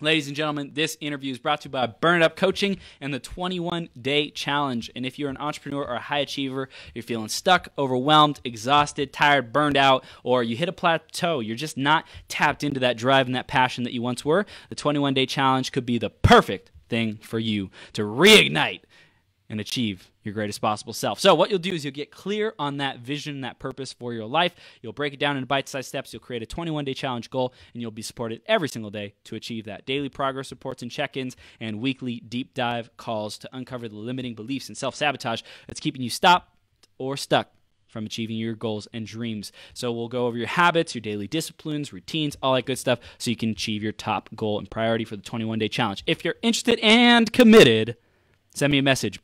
Ladies and gentlemen, this interview is brought to you by Burn It Up Coaching and the 21-Day Challenge. And if you're an entrepreneur or a high achiever, you're feeling stuck, overwhelmed, exhausted, tired, burned out, or you hit a plateau, you're just not tapped into that drive and that passion that you once were, the 21-Day Challenge could be the perfect thing for you to reignite and achieve your greatest possible self. So what you'll do is you'll get clear on that vision, that purpose for your life. You'll break it down into bite-sized steps. You'll create a 21-day challenge goal, and you'll be supported every single day to achieve that. Daily progress reports and check-ins and weekly deep dive calls to uncover the limiting beliefs and self-sabotage that's keeping you stopped or stuck from achieving your goals and dreams. So we'll go over your habits, your daily disciplines, routines, all that good stuff, so you can achieve your top goal and priority for the 21-day challenge. If you're interested and committed, send me a message,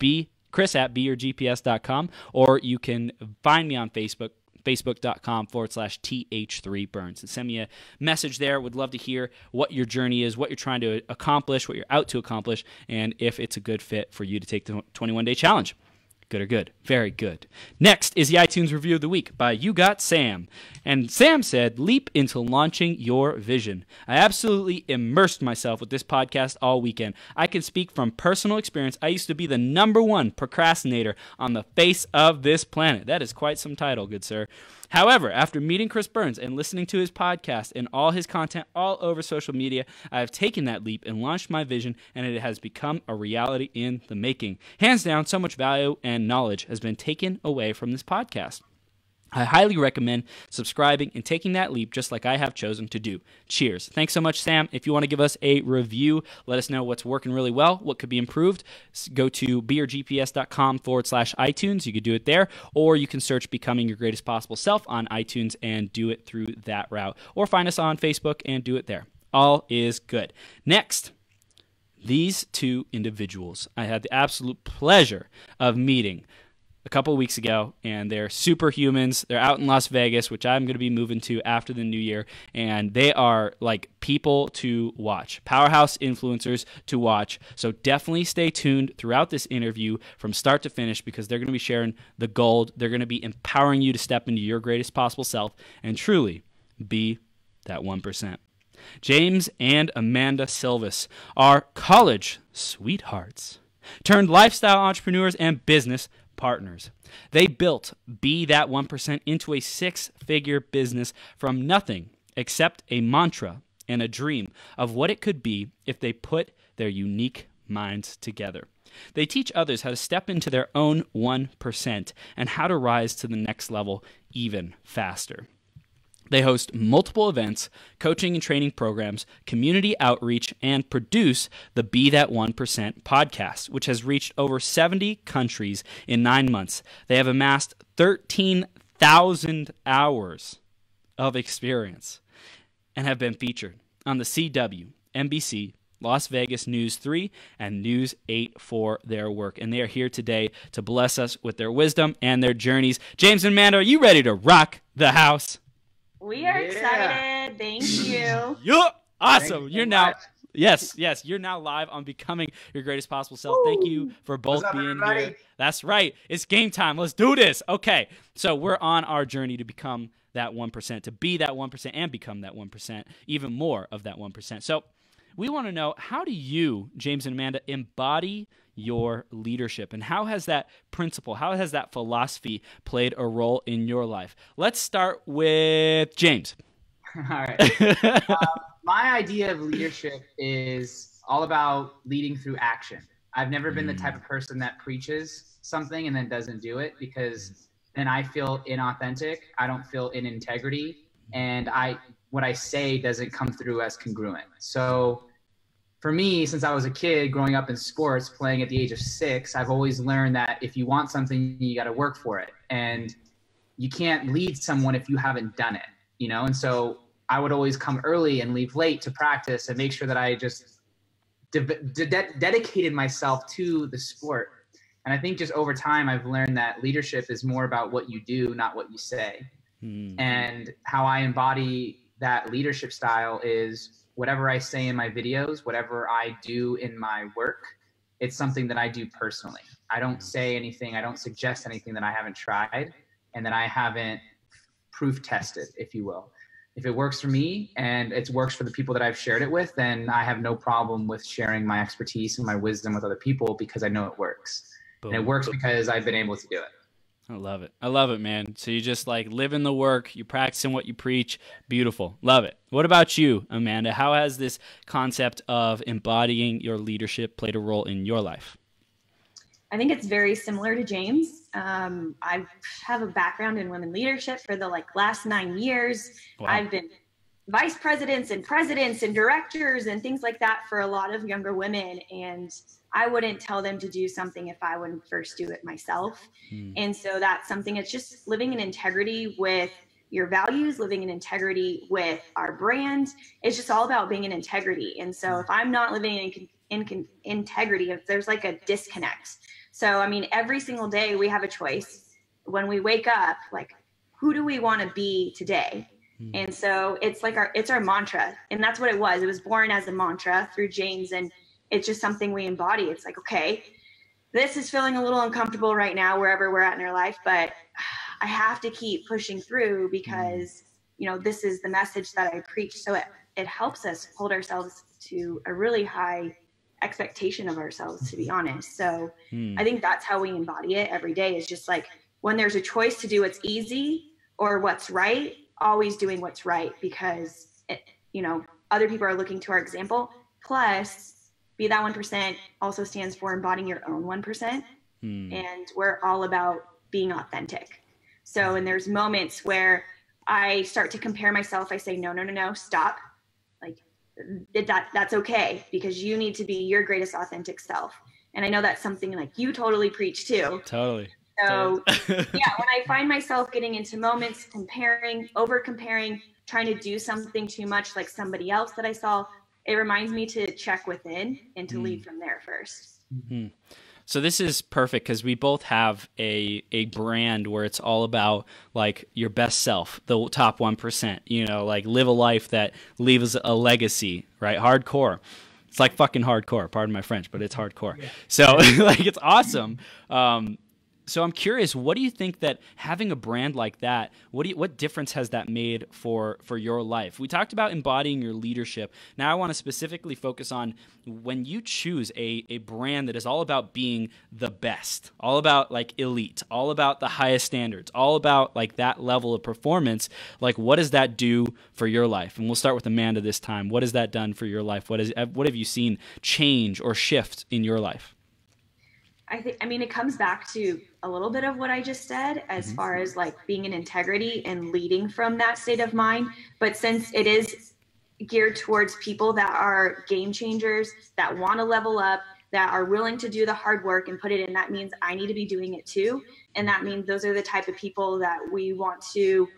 Chris@beyourgps.com, or you can find me on Facebook, facebook.com/th3burns. And send me a message there. Would love to hear what your journey is, what you're trying to accomplish, what you're out to accomplish, and if it's a good fit for you to take the 21-day challenge. Good or good? Very good. Next is the iTunes Review of the Week by You Got Sam. And Sam said, leap into launching your vision. I absolutely immersed myself with this podcast all weekend. I can speak from personal experience. I used to be the #1 procrastinator on the face of this planet. That is quite some title, good sir. However, after meeting Chris Burns and listening to his podcast and all his content all over social media, I have taken that leap and launched my vision, and it has become a reality in the making. Hands down, so much value and knowledge has been taken away from this podcast. I highly recommend subscribing and taking that leap just like I have chosen to do. Cheers. Thanks so much, Sam. If you want to give us a review, let us know what's working really well, what could be improved. Go to beyourgps.com/iTunes. You could do it there, or you can search Becoming Your Greatest Possible Self on iTunes and do it through that route, or find us on Facebook and do it there. All is good. Next, these two individuals I had the absolute pleasure of meeting a couple of weeks ago, and they're superhumans. They're out in Las Vegas, which I'm going to be moving to after the new year, and they are like people to watch, powerhouse influencers to watch. So definitely stay tuned throughout this interview from start to finish, because they're going to be sharing the gold. They're going to be empowering you to step into your greatest possible self and truly be that 1%. James and Amanda Silvas are college sweethearts turned lifestyle entrepreneurs and business partners. They built Be That 1% into a 6-figure business from nothing except a mantra and a dream of what it could be if they put their unique minds together. They teach others how to step into their own 1% and how to rise to the next level even faster. They host multiple events, coaching and training programs, community outreach, and produce the Be That 1% podcast, which has reached over 70 countries in 9 months. They have amassed 13,000 hours of experience and have been featured on the CW, NBC, Las Vegas News 3, and News 8 for their work. And they are here today to bless us with their wisdom and their journeys. James and Amanda, are you ready to rock the house? We are excited. Thank you. Yeah, awesome. You're now, yes, you're now live on Becoming Your Greatest Possible Self. Thank you for both being here. That's right. It's game time. Let's do this. Okay, so we're on our journey to become that 1%, to be that 1% and become that 1%, even more of that 1%. So we want to know, how do you, James and Amanda, embody your leadership, and how has that principle, how has that philosophy played a role in your life? Let's start with James. All right. My idea of leadership is all about leading through action. I've never been the type of person that preaches something and then doesn't do it, because then I feel inauthentic. I don't feel in integrity, and what I say doesn't come through as congruent. So for me, since I was a kid growing up in sports, playing at the age of 6, I've always learned that if you want something, you got to work for it. And you can't lead someone if you haven't done it, you know? And so I would always come early and leave late to practice and make sure that I just dedicated myself to the sport. And I think just over time, I've learned that leadership is more about what you do, not what you say. And how I embody that leadership style is whatever I say in my videos, whatever I do in my work, it's something that I do personally. I don't say anything, I don't suggest anything that I haven't tried and that I haven't proof tested, if you will. if it works for me and it works for the people that I've shared it with, then I have no problem with sharing my expertise and my wisdom with other people because I know it works. Boom. And it works because I've been able to do it. I love it. I love it, man. So you just like live in the work, you practicing what you preach. Beautiful. Love it. What about you, Amanda? How has this concept of embodying your leadership played a role in your life? I think it's very similar to James. I have a background in women leadership for the last 9 years. Wow. I've been vice presidents and presidents and directors and things like that for a lot of younger women. And I wouldn't tell them to do something if I wouldn't first do it myself. And so that's something, it's just living in integrity with your values, living in integrity with our brand. It's just all about being in integrity. And so if I'm not living in integrity, if there's like a disconnect. So, I mean, every single day we have a choice when we wake up, like, who do we want to be today? And so it's like it's our mantra. And that's what it was. It was born as a mantra through James. And it's just something we embody. It's like, okay, this is feeling a little uncomfortable right now, wherever we're at in our life, but I have to keep pushing through because, you know, this is the message that I preach. So it helps us hold ourselves to a really high expectation of ourselves, to be honest. So I think that's how we embody it every day, is just like when there's a choice to do what's easy or what's right, always doing what's right, because you know, other people are looking to our example. Plus, be that 1% also stands for embodying your own 1%. And we're all about being authentic. So, and there's moments where I start to compare myself. I say, no, stop. Like that's okay, because you need to be your greatest authentic self. And I know that's something like you totally preach too. Totally. So yeah, when I find myself getting into moments, comparing, over comparing, trying to do something too much like somebody else that I saw, it reminds me to check within and to lead from there first. So this is perfect because we both have a brand where it's all about like your best self, the top 1%, you know, like live a life that leaves a legacy, right? Hardcore. It's like fucking hardcore, pardon my French, but it's hardcore. Yeah. So like it's awesome. So I'm curious, what do you think that having a brand like that, what difference has that made for your life? We talked about embodying your leadership. Now I want to specifically focus on when you choose a brand that is all about being the best, all about like elite, all about the highest standards, all about like that level of performance. Like what does that do for your life? And we'll start with Amanda this time. What has that done for your life? What have you seen change or shift in your life? I mean, it comes back to a little bit of what I just said, as far as like being in integrity and leading from that state of mind. But since it is geared towards people that are game changers, that want to level up, that are willing to do the hard work and put it in, that means I need to be doing it too. And that means those are the type of people that we want to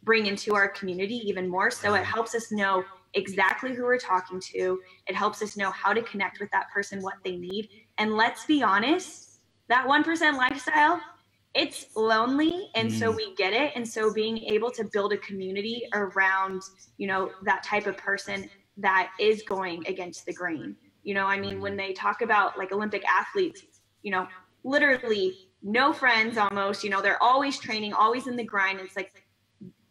bring into our community even more. So it helps us know exactly who we're talking to. It helps us know how to connect with that person, what they need. And let's be honest, that 1% lifestyle, it's lonely. And so we get it. And so being able to build a community around, you know, that type of person that is going against the grain. You know, I mean, when they talk about like Olympic athletes, you know, literally no friends almost, you know, they're always training, always in the grind. It's like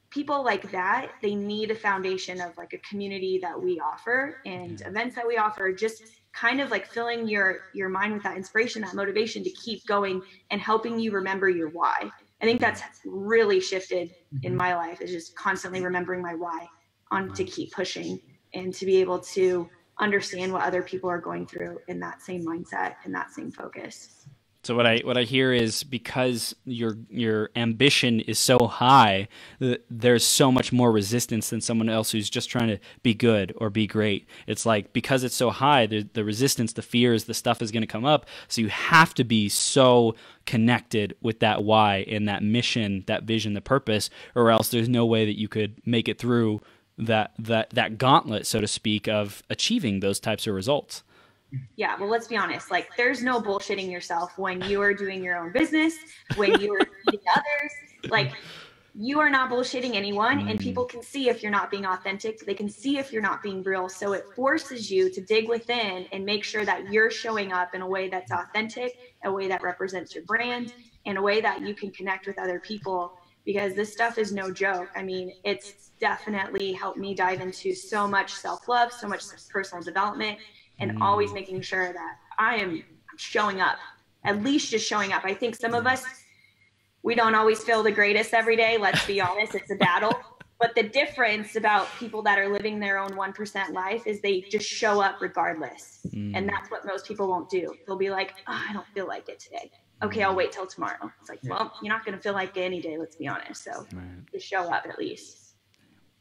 people like that, they need a foundation of like a community that we offer and events that we offer, just kind of like filling your mind with that inspiration, that motivation to keep going and helping you remember your why. I think that's really shifted in my life, is just constantly remembering my why on to keep pushing and to be able to understand what other people are going through in that same mindset and that same focus. So what I hear is because your ambition is so high, there's so much more resistance than someone else who's just trying to be good or be great. It's like because it's so high, the resistance, the fears, the stuff is going to come up. So you have to be so connected with that why and that mission, that vision, the purpose, or else there's no way that you could make it through that gauntlet, so to speak, of achieving those types of results. Yeah, well, let's be honest. Like, there's no bullshitting yourself when you are doing your own business, when you are leading others. Like, you are not bullshitting anyone, and people can see if you're not being authentic. They can see if you're not being real. So it forces you to dig within and make sure that you're showing up in a way that's authentic, a way that represents your brand, in a way that you can connect with other people. because this stuff is no joke. I mean, it's definitely helped me dive into so much self-love, so much personal development, and always making sure that I'm showing up, at least just showing up. I think some of us, we don't always feel the greatest every day. Let's be honest, it's a battle. But the difference about people that are living their own 1% life is they just show up regardless. And that's what most people won't do. They'll be like, oh, I don't feel like it today. Okay, I'll wait till tomorrow. It's like, well, you're not going to feel like it any day, let's be honest. So just show up at least.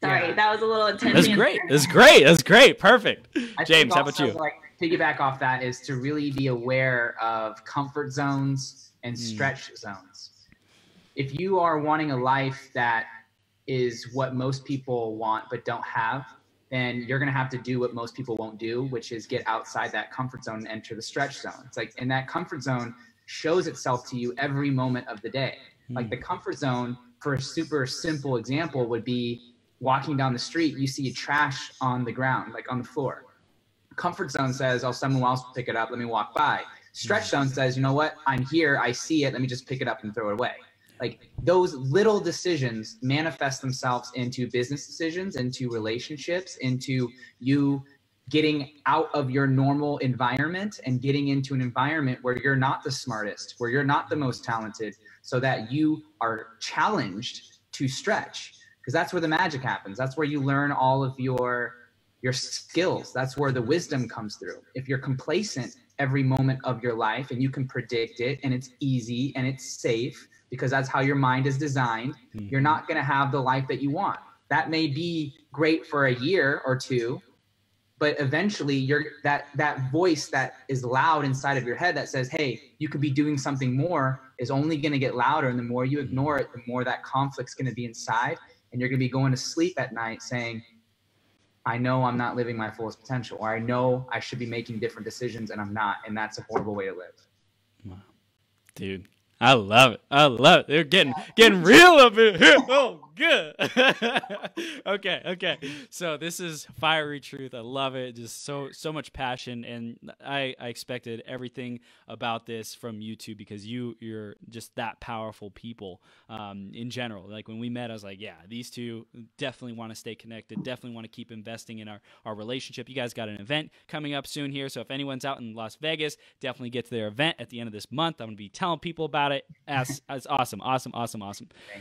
Sorry, that was a little intense. That's great. That's great. That's great. Perfect. James, how about you? Like, piggyback off that is to really be aware of comfort zones and stretch zones. If you are wanting a life that is what most people want but don't have, then you're going to have to do what most people won't do, which is get outside that comfort zone and enter the stretch zone. It's like, and that comfort zone shows itself to you every moment of the day. Like the comfort zone, for a super simple example, would be walking down the street, you see trash on the ground, like on the floor. Comfort zone says, oh, someone else will pick it up, let me walk by. Stretch zone says, you know what, I'm here, I see it, let me just pick it up and throw it away. Like those little decisions manifest themselves into business decisions, into relationships, into you getting out of your normal environment and getting into an environment where you're not the smartest, where you're not the most talented, so that you are challenged to stretch. Because that's where the magic happens. That's where you learn all of your skills. That's where the wisdom comes through. If you're complacent every moment of your life and you can predict it and it's easy and it's safe, because that's how your mind is designed, you're not going to have the life that you want. That may be great for a year or two, but eventually that voice that is loud inside of your head that says, hey, you could be doing something more, is only going to get louder. And the more you ignore it, the more that conflict's going to be inside. And you're going to be going to sleep at night saying, I know I'm not living my fullest potential, or I know I should be making different decisions and I'm not. And that's a horrible way to live. Wow. Dude, I love it. I love it. They're getting real up in here. Oh, good. Okay. So this is fiery truth. I love it. Just so much passion, and I expected everything about this from you two, because you're just that powerful people in general. Like when we met, I was like, yeah, these two definitely want to stay connected. Definitely want to keep investing in our relationship. You guys got an event coming up soon here, so if anyone's out in Las Vegas, definitely get to their event at the end of this month. I'm gonna be telling people about it. It's awesome.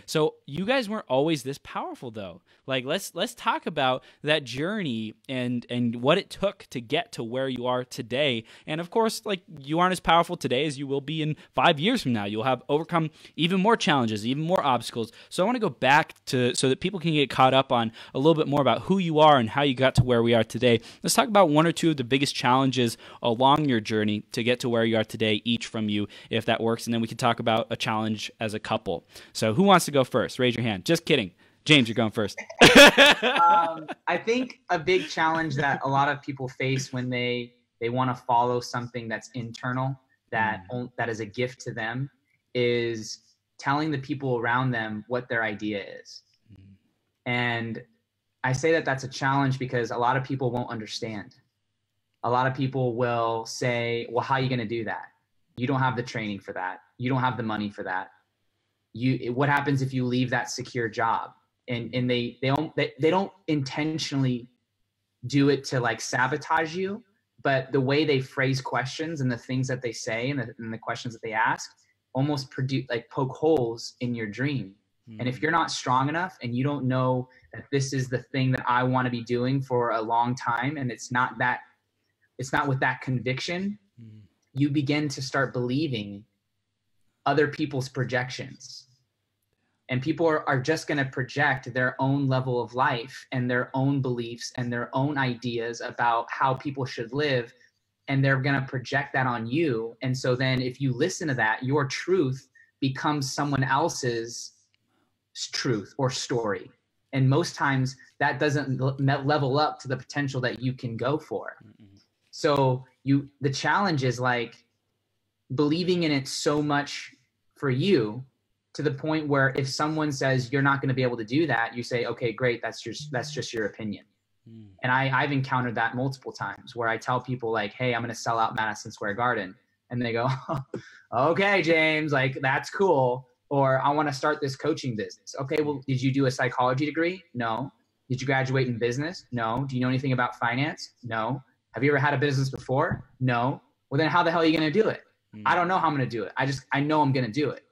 So you guys weren't always this powerful though. Like let's talk about that journey and what it took to get to where you are today. And of course, like you aren't as powerful today as you will be in 5 years from now. You'll have overcome even more challenges, even more obstacles. So I want to go back to so that people can get caught up on a little bit more about who you are and how you got to where we are today. Let's talk about one or two of the biggest challenges along your journey to get to where you are today, each from you, if that works. And then we can talk about a challenge as a couple. So who wants to go first? Raise your hand. Just kidding. James, you're going first. I think a big challenge that a lot of people face when they want to follow something that's internal, that is a gift to them, is telling the people around them what their idea is. And I say that that's a challenge because a lot of people won't understand. A lot of people will say, well, how are you going to do that? You don't have the training for that. You don't have the money for that. What happens if you leave that secure job? And they don't intentionally do it to like sabotage you, but the way they phrase questions and the things that they say and the questions that they ask almost poke holes in your dream. And if you're not strong enough and you don't know that this is the thing that I want to be doing for a long time, and it's not with that conviction, you begin to start believing other people's projections. And people are just going to project their own level of life and their own beliefs and their own ideas about how people should live. And they're going to project that on you. And so then if you listen to that, your truth becomes someone else's truth or story. And most times that doesn't level up to the potential that you can go for. So the challenge is like believing in it so much for you, to the point where if someone says you're not going to be able to do that, you say, okay, great, that's just your opinion. And I've encountered that multiple times where I tell people like, hey, I'm going to sell out Madison Square Garden. And they go, okay, James, like, that's cool. Or I want to start this coaching business. Okay, well, did you do a psychology degree? No. Did you graduate in business? No. Do you know anything about finance? No. Have you ever had a business before? No. Well, then how the hell are you going to do it? I don't know how I'm going to do it. I know I'm going to do it.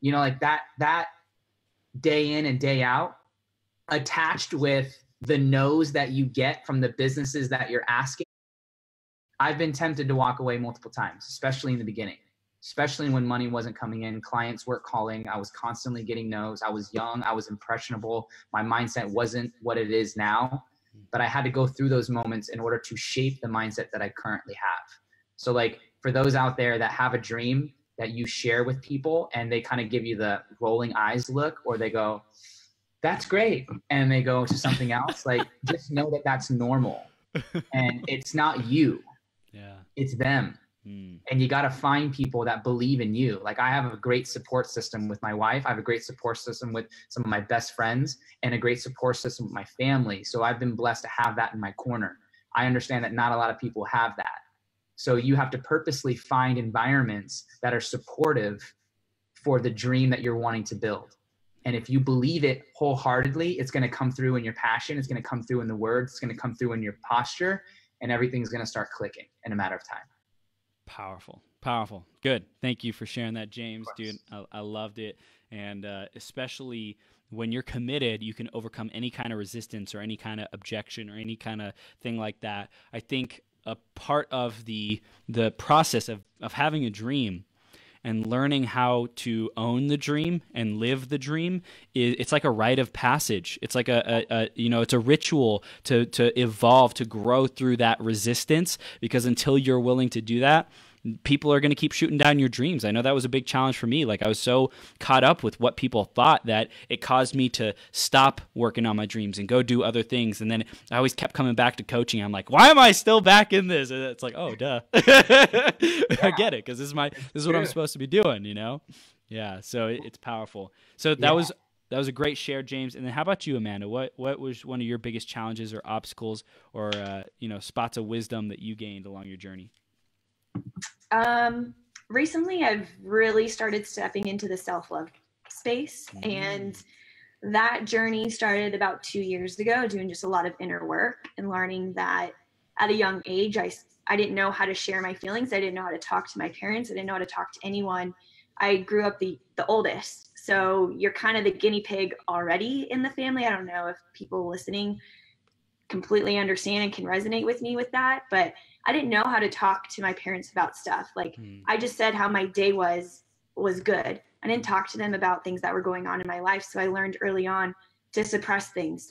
You know, like that day in and day out, attached with the no's that you get from the businesses that you're asking. I've been tempted to walk away multiple times, especially in the beginning, especially when money wasn't coming in, clients weren't calling. I was constantly getting no's. I was young. I was impressionable. My mindset wasn't what it is now, but I had to go through those moments in order to shape the mindset that I currently have. So like for those out there that have a dream that you share with people and they kind of give you the rolling eyes look, or they go, that's great, and they go to something else, like just know that that's normal and it's not you. Yeah, it's them. And you got to find people that believe in you. Like I have a great support system with my wife. I have a great support system with some of my best friends and a great support system with my family. So I've been blessed to have that in my corner. I understand that not a lot of people have that. So you have to purposely find environments that are supportive for the dream that you're wanting to build. And if you believe it wholeheartedly, it's going to come through in your passion. It's going to come through in the words. It's going to come through in your posture, and everything's going to start clicking in a matter of time. Powerful. Powerful. Good. Thank you for sharing that, James, dude. I loved it. And especially when you're committed, you can overcome any kind of resistance or any kind of objection or any kind of thing like that. I think a part of the process of having a dream and learning how to own the dream and live the dream, it's like a rite of passage. It's like it's a ritual to evolve, to grow through that resistance, because until you're willing to do that, people are going to keep shooting down your dreams. I know that was a big challenge for me. Like I was so caught up with what people thought that it caused me to stop working on my dreams and go do other things. And then I always kept coming back to coaching. I'm like, why am I still back in this? And it's like, oh, duh. I get it, because this is what I'm supposed to be doing, you know? Yeah. So it's powerful. So that was a great share, James. And then how about you, Amanda? What was one of your biggest challenges or obstacles or spots of wisdom that you gained along your journey? Recently I've really started stepping into the self-love space, and that journey started about 2 years ago, doing just a lot of inner work and learning that at a young age, I didn't know how to share my feelings. I didn't know how to talk to my parents. I didn't know how to talk to anyone. I grew up the oldest. So you're kind of the guinea pig already in the family. I don't know if people listening completely understand and can resonate with me with that, but I didn't know how to talk to my parents about stuff. Like I just said how my day was good. I didn't talk to them about things that were going on in my life. So I learned early on to suppress things.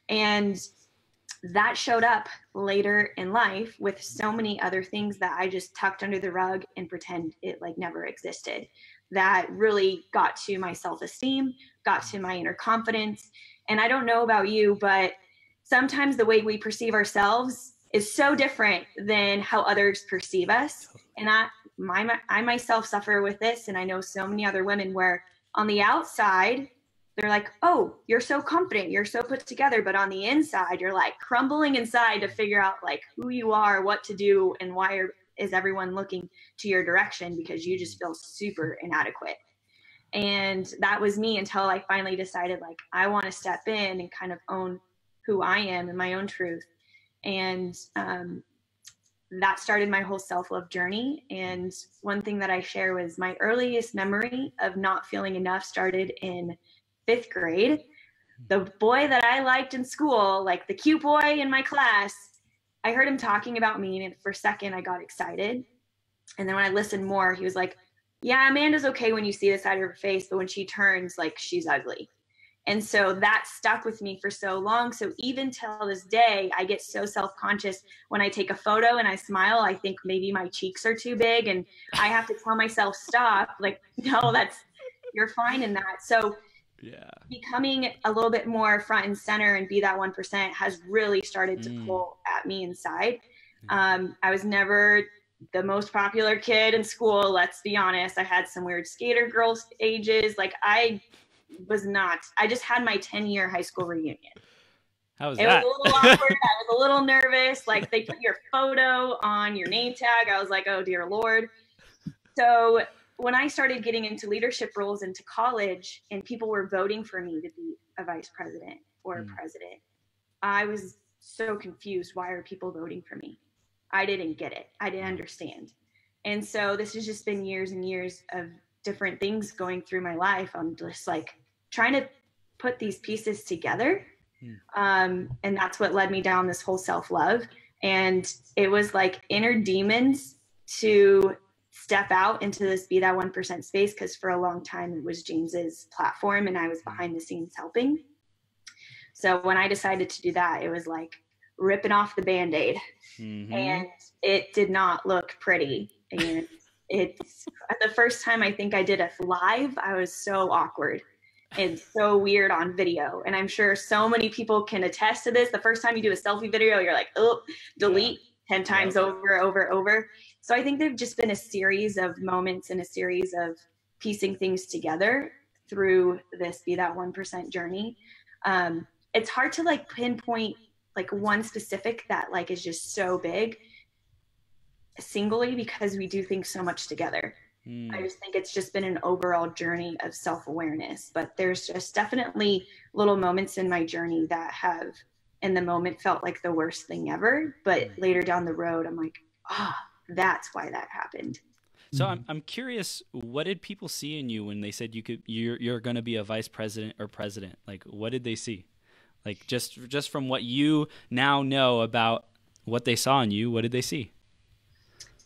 And that showed up later in life with so many other things that I just tucked under the rug and pretend it like never existed. That really got to my self-esteem, got to my inner confidence. And I don't know about you, but sometimes the way we perceive ourselves is so different than how others perceive us. And I myself suffer with this. And I know so many other women where on the outside, they're like, oh, you're so confident, you're so put together. But on the inside, you're like crumbling inside to figure out like who you are, what to do, and why is everyone looking to your direction, because you just feel super inadequate. And that was me until I finally decided like I want to step in and kind of own who I am and my own truth. And that started my whole self-love journey. And one thing that I share was my earliest memory of not feeling enough started in 5th grade. The boy that I liked in school, like the cute boy in my class, I heard him talking about me, and for a second I got excited. And then when I listened more, he was like, yeah, Amanda's okay when you see the side of her face, but when she turns, like, she's ugly. And so that stuck with me for so long. So even till this day, I get so self-conscious when I take a photo and I smile. I think maybe my cheeks are too big, and I have to tell myself, stop. Like, no, you're fine in that. So becoming a little bit more front and center and be that 1% has really started to pull at me inside. I was never the most popular kid in school. Let's be honest. I had some weird skater girl ages. Like I just had my 10-year high school reunion. How was it that? It was a little awkward. I was a little nervous. Like they put your photo on your name tag. I was like, oh dear Lord. So when I started getting into leadership roles into college and people were voting for me to be a vice president or a president, I was so confused. Why are people voting for me? I didn't get it. I didn't understand. And so this has just been years and years of different things going through my life. I'm just like trying to put these pieces together. And that's what led me down this whole self-love. And it was like inner demons to step out into this Be That 1% space, because for a long time it was James's platform and I was behind the scenes helping. So when I decided to do that, it was like ripping off the Band-Aid. And it did not look pretty. And it's the first time I think I did a live, I was so awkward and so weird on video. And I'm sure so many people can attest to this. The first time you do a selfie video, you're like, oh, delete 10 times over. So I think there've just been a series of moments and a series of piecing things together through this Be That 1% journey. It's hard to like pinpoint like one specific that like is just so big singly, because we do things so much together. I just think it's just been an overall journey of self-awareness, but there's just definitely little moments in my journey that have in the moment felt like the worst thing ever, but later down the road I'm like, that's why that happened. So I'm curious, what did people see in you when they said you're going to be a vice president or president? Like, what did they see? Like, just from what you now know about what they saw in you, what did they see?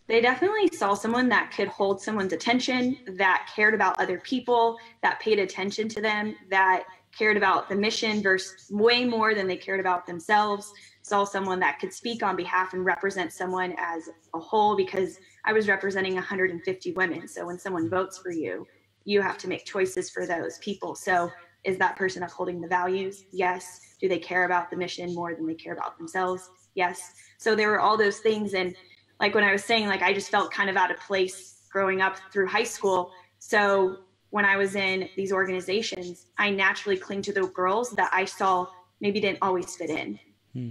They definitely saw someone that could hold someone's attention, that cared about other people, that paid attention to them, that cared about the mission versus way more than they cared about themselves. Saw someone that could speak on behalf and represent someone as a whole, because I was representing 150 women. So when someone votes for you, you have to make choices for those people. So is that person upholding the values? Yes. Do they care about the mission more than they care about themselves? Yes. So there were all those things. And like when I was saying, like, I just felt kind of out of place growing up through high school. So when I was in these organizations, I naturally cling to the girls that I saw maybe didn't always fit in.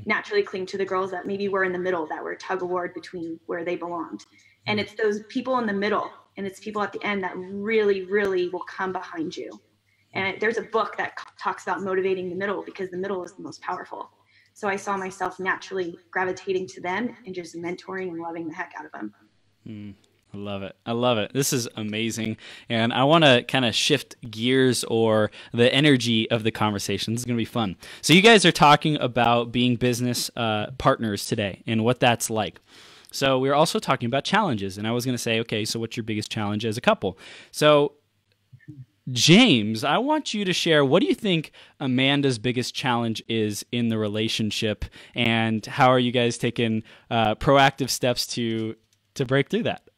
Naturally cling to the girls that maybe were in the middle, that were tug of war between where they belonged. And it's those people in the middle and it's people at the end that really, really will come behind you. And there's a book that talks about motivating the middle, because the middle is the most powerful. So I saw myself naturally gravitating to them and just mentoring and loving the heck out of them. I love it. I love it. This is amazing. And I want to kind of shift gears, or the energy of the conversation. This is going to be fun. So you guys are talking about being business partners today and what that's like. So we're also talking about challenges. And I was going to say, okay, so what's your biggest challenge as a couple? So James, I want you to share, what do you think Amanda's biggest challenge is in the relationship, and how are you guys taking proactive steps to break through that?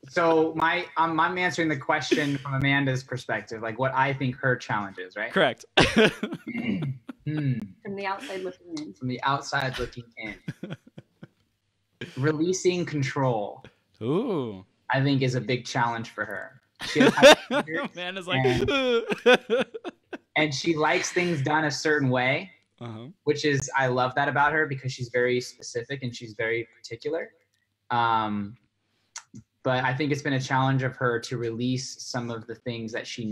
So I'm answering the question from Amanda's perspective, like what I think her challenge is, right? Correct. From the outside looking in. From the outside looking in. Releasing control. Ooh. I think is a big challenge for her. Man is like, and she likes things done a certain way, which is, I love that about her, because she's very specific and she's very particular. But I think it's been a challenge of her to release some of the things that she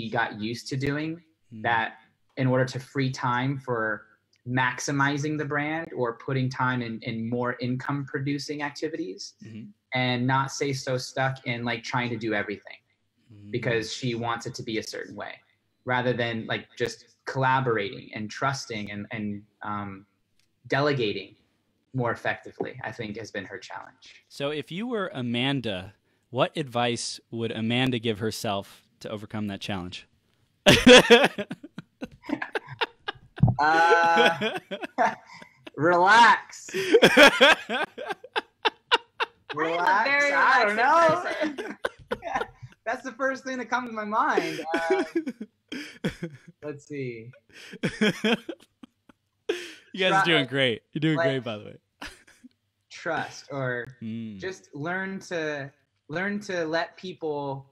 got used to doing, that in order to free time for maximizing the brand or putting time in more income producing activities, and not stay so stuck in like trying to do everything. Because she wants it to be a certain way, rather than like just collaborating and trusting and delegating more effectively, I think has been her challenge. So if you were Amanda, what advice would Amanda give herself to overcome that challenge? Relax. Relax. I don't know. That's the first thing that comes to my mind. Let's see. You guys are doing great. You're doing great, by the way. Trust, or just learn to let people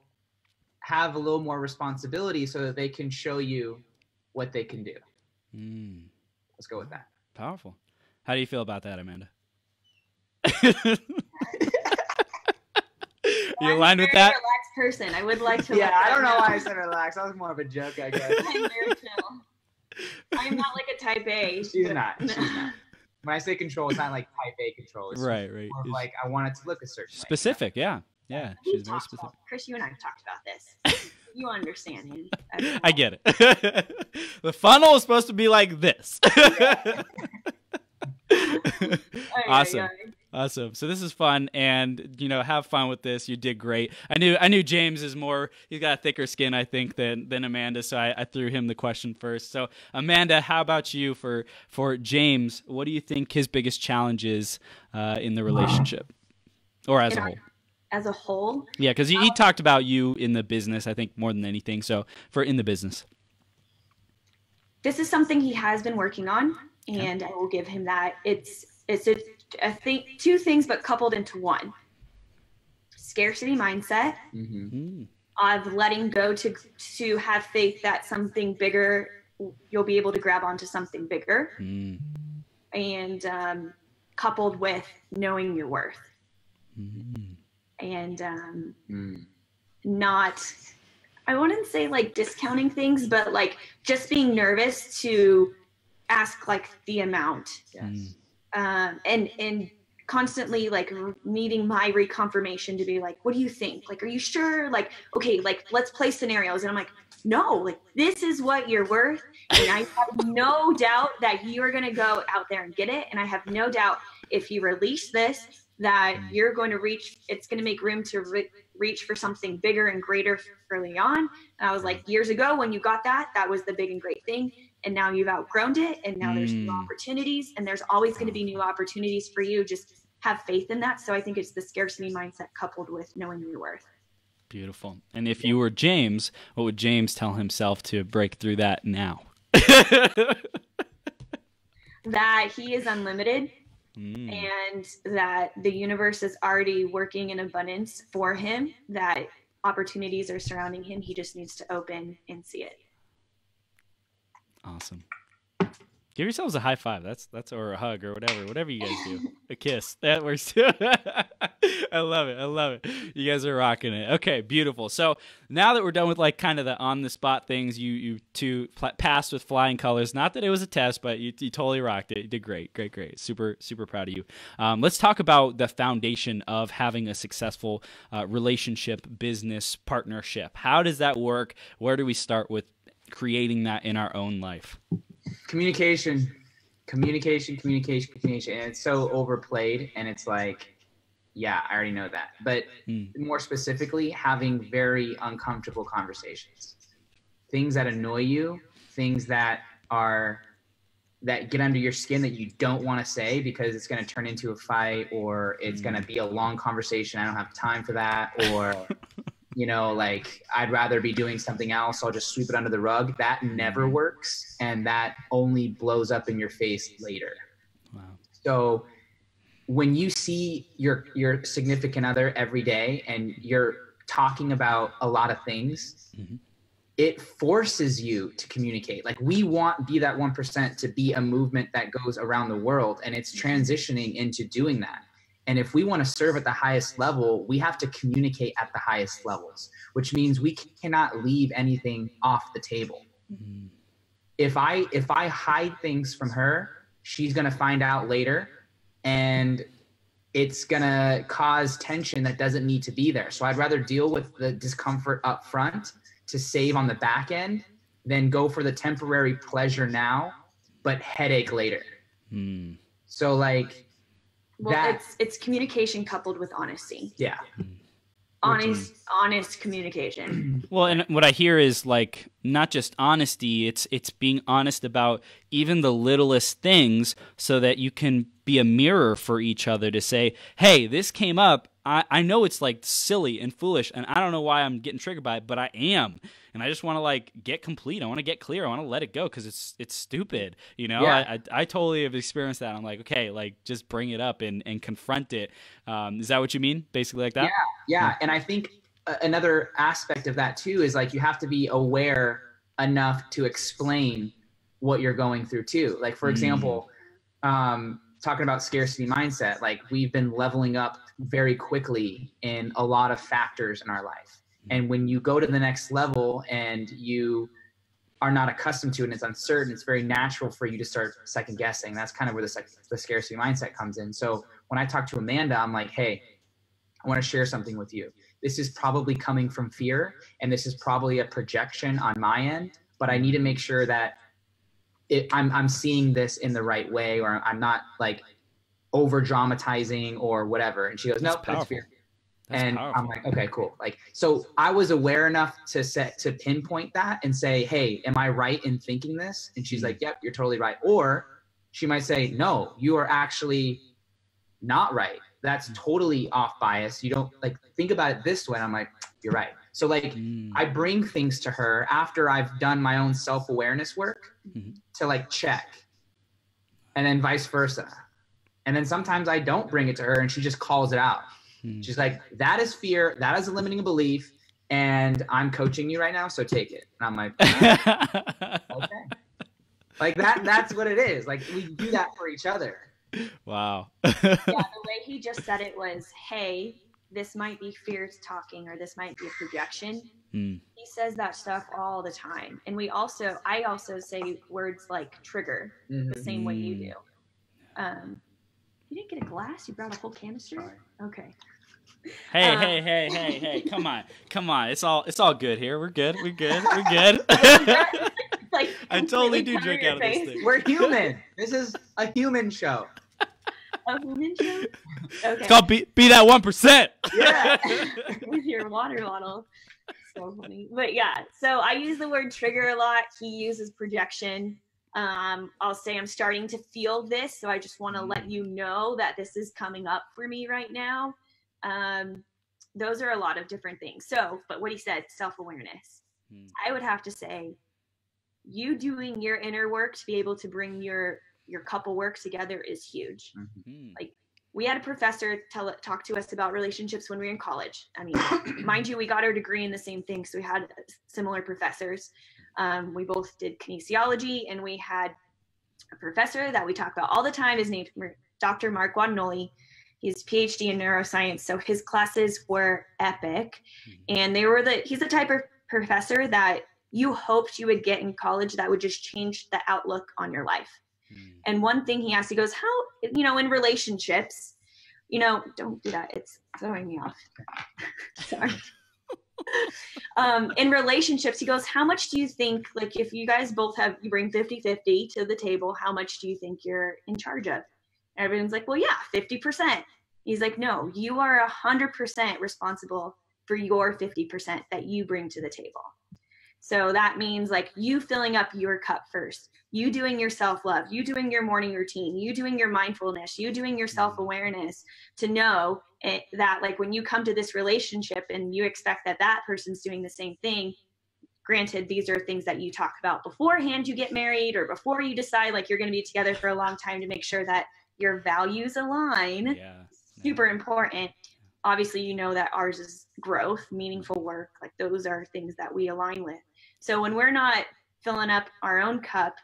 have a little more responsibility so that they can show you what they can do. Let's go with that. Powerful. How do you feel about that, Amanda? You aligned with that? I'm a relaxed person. I would like to. Yeah, I don't know why I said relax. That was more of a joke, I guess. I'm very chill. I'm not like a type A. She's not. She's not. When I say control, it's not like type A control. It's right. more of like I want it to look a certain specific, way. Yeah. She's very specific. Chris, you and I have talked about this. You understand. I get it. The funnel is supposed to be like this. Awesome. Awesome. So this is fun, and have fun with this. You did great. I knew James is more. He's got a thicker skin, I think, than Amanda. So I threw him the question first. So Amanda, how about you for James? What do you think his biggest challenge is in the relationship, or as a whole? As a whole? Yeah, because he talked about you in the business, I think, more than anything. So for in the business, this is something he has been working on, and I will give him that. It's I think two things, but coupled into one. Scarcity mindset of letting go to have faith that something bigger, you'll be able to grab onto something bigger, and coupled with knowing your worth, and not, I wouldn't say like discounting things, but like just being nervous to ask like the amount. Yes. And constantly like needing my reconfirmation to be like, what do you think? Like, are you sure? Like, okay, like let's play scenarios. And I'm like, no, like this is what you're worth. And I have no doubt that you're going to go out there and get it. And I have no doubt if you release this, that you're going to reach, it's going to make room to reach for something bigger and greater early on. And I was like, years ago when you got that was the big and great thing. And now you've outgrown it, and now there's new opportunities, and there's always going to be new opportunities for you. Just have faith in that. So I think it's the scarcity mindset coupled with knowing your worth. Beautiful. And if you were James, what would James tell himself to break through that now? That he is unlimited, and that the universe is already working in abundance for him, that opportunities are surrounding him. He just needs to open and see it. Awesome. Give yourselves a high five. That's or a hug or whatever you guys do. A kiss. That works too. I love it. You guys are rocking it. Okay, beautiful. So now that we're done with like kind of the on the spot things, you two passed with flying colors. Not that it was a test, but you totally rocked it. You did great. Super proud of you. Let's talk about the foundation of having a successful relationship, business, partnership. How does that work? Where do we start with creating that in our own life? Communication. And it's so overplayed, and it's like, yeah, I already know that. But more specifically, having very uncomfortable conversations, things that annoy you, things that get under your skin that you don't want to say because it's going to turn into a fight, or it's going to be a long conversation. I don't have time for that. Or like I'd rather be doing something else. I'll just sweep it under the rug. That never works. And that only blows up in your face later. Wow. So when you see your significant other every day and you're talking about a lot of things, it forces you to communicate. Like we want Be That 1% to be a movement that goes around the world, and it's transitioning into doing that. And if we want to serve at the highest level, we have to communicate at the highest levels, which means we cannot leave anything off the table. If I hide things from her, she's going to find out later, and it's going to cause tension that doesn't need to be there. So I'd rather deal with the discomfort up front to save on the back end than go for the temporary pleasure now, but headache later. So like, well, it's communication coupled with honesty. Yeah. Honest communication. Well, and what I hear is like not just honesty, it's being honest about even the littlest things so that you can be a mirror for each other to say, hey, this came up. I know it's like silly and foolish, and I don't know why I'm getting triggered by it, but I am. And I just want to like get complete. I want to get clear. I want to let it go because it's stupid. Yeah. I totally have experienced that. I'm like, okay, like just bring it up and confront it. Is that what you mean? Basically like that? Yeah. And I think another aspect of that too is like you have to be aware enough to explain what you're going through too. Like for example, talking about scarcity mindset, like we've been leveling up very quickly in a lot of factors in our life. And when you go to the next level and you are not accustomed to it and it's uncertain, it's very natural for you to start second guessing. That's kind of where the scarcity mindset comes in. So when I talk to Amanda, I'm like, hey, I want to share something with you. This is probably coming from fear, and this is probably a projection on my end, but I need to make sure that I'm seeing this in the right way, or I'm not like over dramatizing or whatever. And she goes, no, that's fear. And powerful. I'm like, okay, cool. Like, so I was aware enough to pinpoint that and say, hey, am I right in thinking this? And she's like, yep, you're totally right. Or she might say, no, you are actually not right. That's totally off bias. You don't like think about it this way. And I'm like, you're right. So like I bring things to her after I've done my own self-awareness work to like check, and then vice versa. And then sometimes I don't bring it to her and she just calls it out. She's like, that is fear. That is a limiting belief. And I'm coaching you right now. So take it. And I'm like, okay. Like that's what it is. Like we do that for each other. Wow. Yeah, the way he just said it was, hey, this might be fear talking, or this might be a projection. He says that stuff all the time. And I also say words like trigger the same way you do. You didn't get a glass? You brought a whole canister? Sorry. Okay. Hey. Come on. It's all good here. We're good. Like, I totally do drink out of this thing. We're human. This is a human show. A human show? Okay. It's called Be That 1%. Yeah. With your water bottle. So funny. But yeah, so I use the word trigger a lot. He uses projection. I'll say I'm starting to feel this, so I just want to let you know that this is coming up for me right now. Those are a lot of different things. So, but what he said, self-awareness. I would have to say, you doing your inner work to be able to bring your couple work together is huge. Like, we had a professor talk to us about relationships when we were in college. I mean, mind you, we got our degree in the same thing, so we had similar professors. We both did kinesiology, and we had a professor that we talk about all the time. His name is Dr. Mark Guadagnoli. He's PhD in neuroscience, so his classes were epic. And he's the type of professor that you hoped you would get in college that would just change the outlook on your life. And one thing he asked, he goes, how, in relationships, don't do that. It's throwing me off. Sorry. In relationships, he goes, how much do you think, like, if you guys both you bring 50-50 to the table, how much do you think you're in charge of? And everyone's like, well, yeah, 50%. He's like, no, you are 100% responsible for your 50% that you bring to the table. So that means like you filling up your cup first, you doing your self-love, you doing your morning routine, you doing your mindfulness, you doing your self-awareness, to know that like when you come to this relationship and you expect that person's doing the same thing, granted, these are things that you talk about beforehand you get married, or before you decide like you're going to be together for a long time, to make sure that your values align. Super important. Obviously, that ours is growth, meaningful work. Like those are things that we align with. So when we're not filling up our own cup,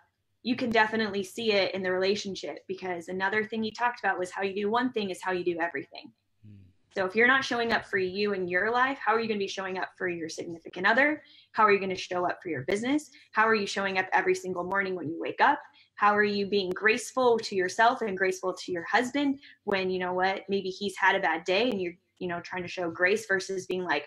you can definitely see it in the relationship, because another thing he talked about was how you do one thing is how you do everything. So if you're not showing up for you in your life, how are you going to be showing up for your significant other? How are you going to show up for your business? How are you showing up every single morning when you wake up? How are you being graceful to yourself and graceful to your husband when, maybe he's had a bad day and you're, trying to show grace, versus being like,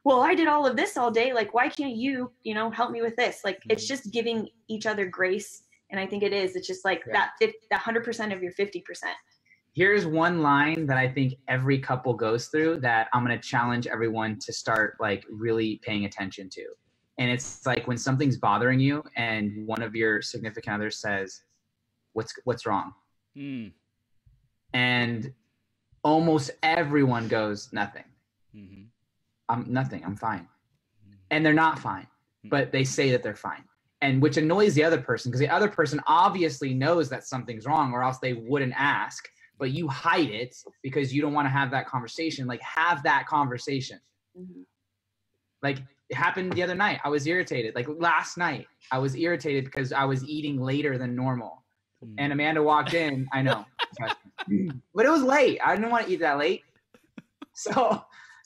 well, I did all of this all day. Like, why can't you, help me with this? Like, it's just giving each other grace. And I think it's just like that 100% of your 50%. Here's one line that I think every couple goes through that I'm going to challenge everyone to start like really paying attention to. And it's like when something's bothering you and one of your significant others says, what's wrong? And almost everyone goes, nothing. I'm fine. And they're not fine, but they say that they're fine. And which annoys the other person, because the other person obviously knows that something's wrong, or else they wouldn't ask. But you hide it because you don't want to have that conversation. Like, have that conversation. Like, it happened the other night. I was irritated. Like last night, I was irritated because I was eating later than normal. And Amanda walked in. I know. But it was late. I didn't want to eat that late. So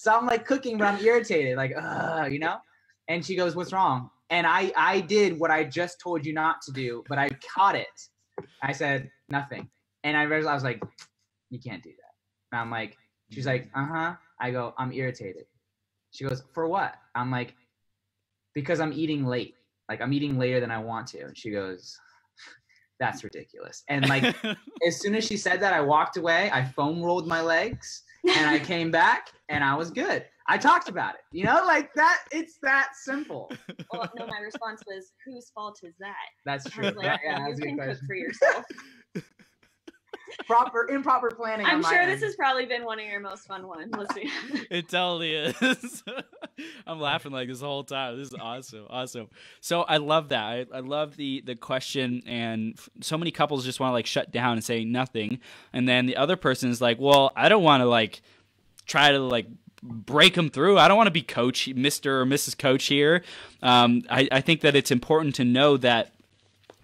I'm like cooking, but I'm irritated. Like, you know? And she goes, what's wrong? And I did what I just told you not to do, but I caught it. I said, nothing. And I was like, you can't do that. And I'm like, she's like, I go, I'm irritated. She goes, for what? I'm like, because I'm eating late. Like, I'm eating later than I want to. And she goes, that's ridiculous. And like, as soon as she said that, I walked away. I foam rolled my legs and I came back and I was good. I talked about it, you know, like that. It's that simple. Well, no, my response was, whose fault is that? That's true. Like, yeah, you that's a can good cook question. for yourself. Improper planning. I'm on my sure end. this has probably been one of your most fun ones. Let's see. It totally is. I'm laughing like this whole time. This is awesome. So I love that. I love the question, and so many couples just want to like shut down and say nothing, and then the other person is like, well, I don't want to like try to like break them through. I don't want to be coach, Mr. or Mrs. Coach here. I think that it's important to know that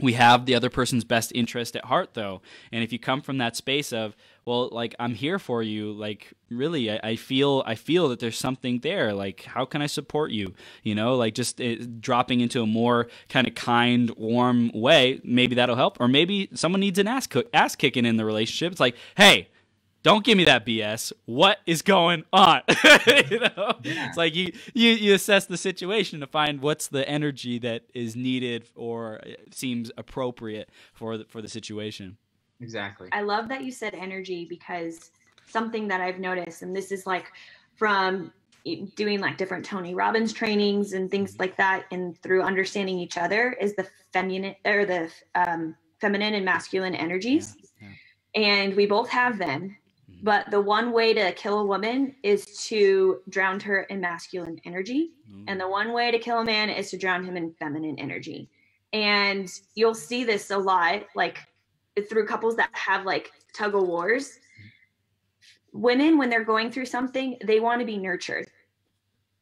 we have the other person's best interest at heart, though. And if you come from that space of, well, like, I'm here for you, like, really, I feel that there's something there. Like, how can I support you? You know, like just dropping into a more kind of kind, warm way, maybe that'll help. Or maybe someone needs an ass kicking in the relationship. It's like, hey, don't give me that BS. What is going on? You know? Yeah. It's like you assess the situation to find what's the energy that is needed or seems appropriate for the situation. Exactly. I love that you said energy, because something that I've noticed, and this is like from doing like different Tony Robbins trainings and things like that, and through understanding each other, is the feminine or the feminine and masculine energies. Yeah. And we both have them. But the one way to kill a woman is to drown her in masculine energy. And the one way to kill a man is to drown him in feminine energy. And you'll see this a lot, like through couples that have like tug of wars. Women, when they're going through something, they want to be nurtured.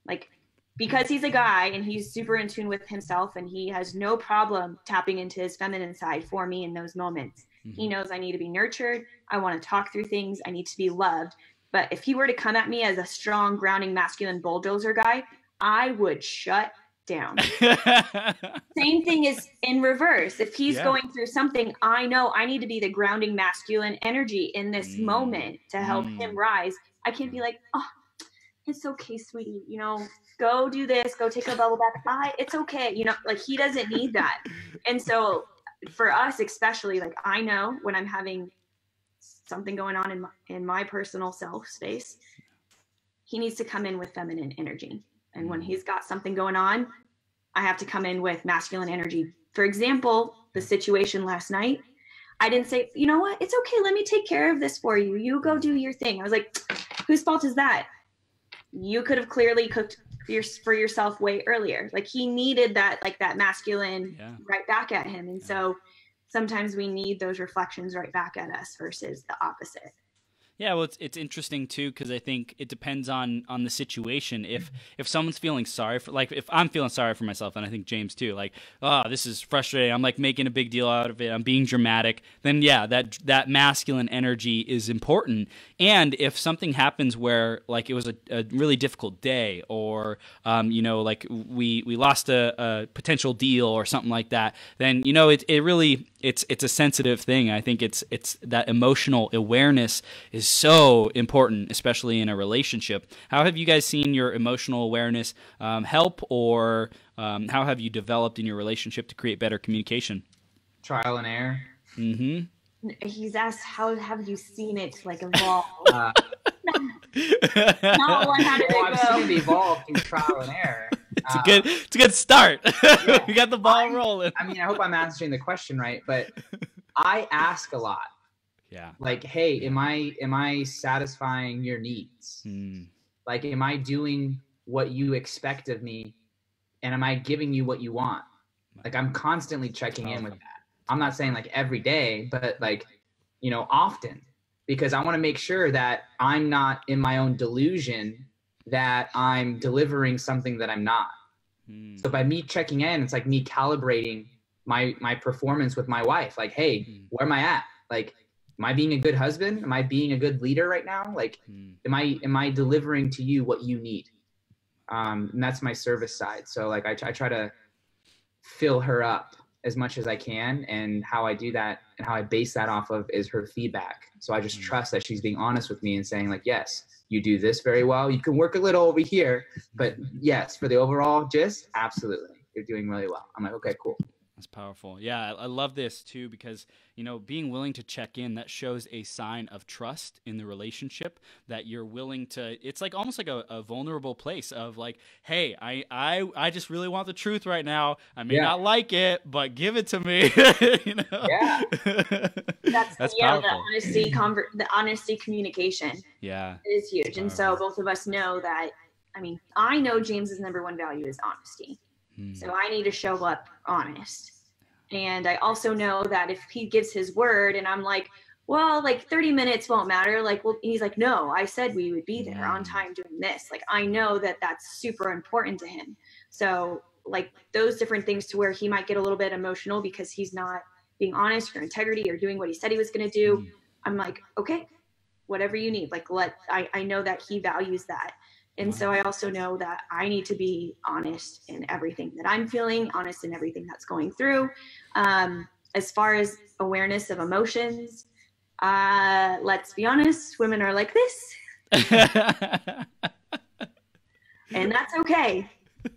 Like, because he's a guy and he's super in tune with himself and he has no problem tapping into his feminine side for me in those moments. He knows I need to be nurtured. I want to talk through things. I need to be loved. But if he were to come at me as a strong, grounding, masculine bulldozer guy, I would shut down. Same thing is in reverse. If he's going through something, I know I need to be the grounding, masculine energy in this moment to help him rise. I can't be like, oh, it's okay, sweetie. You know, go do this. Go take a bubble bath. It's okay. You know, like he doesn't need that. And so for us, especially, like I know when I'm having something going on in my personal self space, he needs to come in with feminine energy. And when he's got something going on, I have to come in with masculine energy. For example, the situation last night, I didn't say, you know what, it's okay, let me take care of this for you. You go do your thing. I was like, whose fault is that? You could have clearly cooked for yourself way earlier. Like he needed that, like that masculine right back at him. And so sometimes we need those reflections right back at us versus the opposite. Yeah, well, it's interesting too, because I think it depends on the situation. If someone's feeling sorry for, like, if I'm feeling sorry for myself, and I think James too, like, oh, this is frustrating, I'm like making a big deal out of it, I'm being dramatic, then yeah, that masculine energy is important. And if something happens where, like, it was a really difficult day, or you know, like we lost a potential deal or something like that, then you know it really it's a sensitive thing. I think it's that emotional awareness is so important, especially in a relationship. How have you guys seen your emotional awareness help, or how have you developed in your relationship to create better communication? Trial and error. Mm-hmm. He's asked, how have you seen it like evolve? Not one, how did it go? I've seen it evolve through trial and error. It's a good start. Yeah, we got the ball rolling. I mean, I hope I'm answering the question right, but I ask a lot. Yeah. Like, hey, am I satisfying your needs? Like, am I doing what you expect of me? And am I giving you what you want? Like, I'm constantly checking in with that. I'm not saying like every day, but like, you know, often, because I want to make sure that I'm not in my own delusion that I'm delivering something that I'm not. So by me checking in, it's like me calibrating my performance with my wife. Like, hey, where am I at? Like, am I being a good husband? Am I being a good leader right now? Like, am I delivering to you what you need? And that's my service side. So like, I try to fill her up as much as I can, and how I do that and how I base that off of is her feedback. So I just trust that she's being honest with me and saying like, yes, you do this very well. You can work a little over here, but yes, for the overall gist, absolutely, you're doing really well. I'm like, okay, cool. That's powerful. Yeah, I love this too, because, you know, being willing to check in, that shows a sign of trust in the relationship, that you're willing to, it's like almost like a vulnerable place of like, hey, I just really want the truth right now. I may not like it, but give it to me. You know? Yeah. That's powerful. The honesty communication. Yeah. Is huge. And so both of us know that, I mean, I know James's number one value is honesty. So I need to show up honest. And I also know that if he gives his word and I'm like, well, like 30 minutes won't matter. Like, well, he's like, no, I said we would be there on time doing this. Like, I know that that's super important to him. So like those different things to where he might get a little bit emotional because he's not being honest or integrity or doing what he said he was going to do. I'm like, okay, whatever you need. Like, I know that he values that. And so I also know that I need to be honest in everything that I'm feeling, honest in everything that's going through. As far as awareness of emotions, let's be honest, women are like this. And that's okay.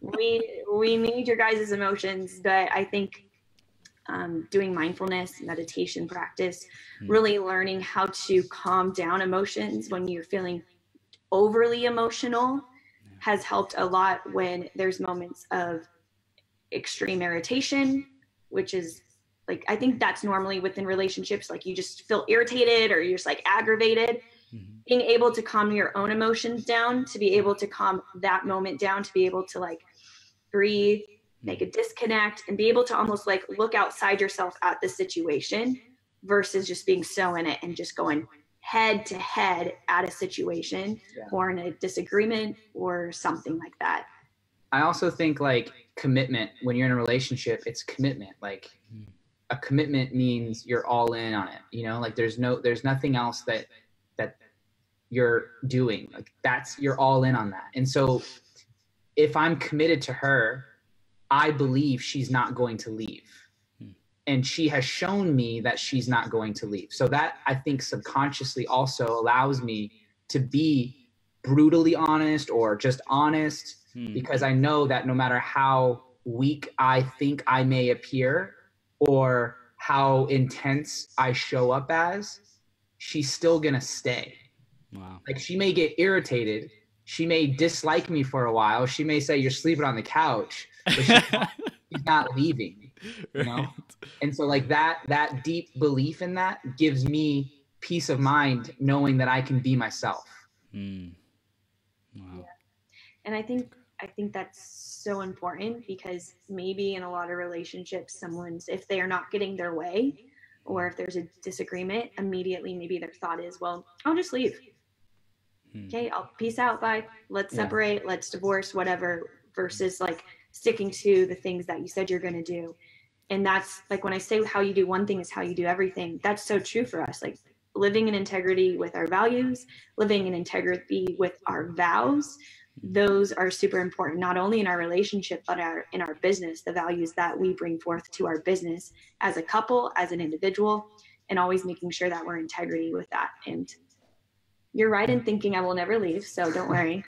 We need your guys' emotions, but I think doing mindfulness, meditation practice, really learning how to calm down emotions when you're feeling overly emotional has helped a lot when there's moments of extreme irritation, which is like, I think that's normally within relationships, like you just feel irritated or you're just like aggravated. Being able to calm your own emotions down, to be able to calm that moment down, to be able to like breathe, make a disconnect, and be able to almost like look outside yourself at the situation versus just being so in it and just going head to head at a situation or in a disagreement or something like that. I also think like commitment, when you're in a relationship, it's commitment. Like a commitment means you're all in on it. You know, like there's nothing else that you're doing. Like you're all in on that. And so if I'm committed to her, I believe she's not going to leave. And she has shown me that she's not going to leave. So that, I think, subconsciously also allows me to be brutally honest or just honest, because I know that no matter how weak I think I may appear or how intense I show up as, she's still going to stay. Wow. Like she may get irritated. She may dislike me for a while. She may say, you're sleeping on the couch, but she's not leaving. You know? Right. And so like that deep belief in that gives me peace of mind, knowing that I can be myself. Wow. Yeah. And I think that's so important, because maybe in a lot of relationships, if they are not getting their way, or if there's a disagreement, immediately maybe their thought is, well, I'll just leave. Okay, I'll peace out, bye. Let's separate, let's divorce, whatever, versus like sticking to the things that you said you're going to do. And that's like, when I say how you do one thing is how you do everything, that's so true for us. Like living in integrity with our values, living in integrity with our vows, those are super important, not only in our relationship, but in our business, the values that we bring forth to our business as a couple, as an individual, and always making sure that we're in integrity with that. And you're right in thinking I will never leave, so don't worry.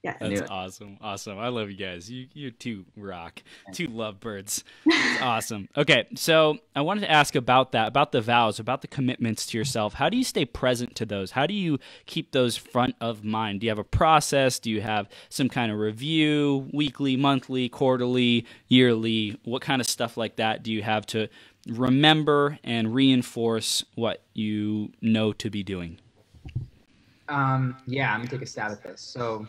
Yeah, that's awesome. I love you guys. You two rock. Two lovebirds. It's awesome. Okay, so I wanted to ask about that, about the vows, about the commitments to yourself. How do you stay present to those? How do you keep those front of mind? Do you have a process? Do you have some kind of review, weekly, monthly, quarterly, yearly? What kind of stuff like that do you have to remember and reinforce what you know to be doing? I'm gonna take a stab at this. So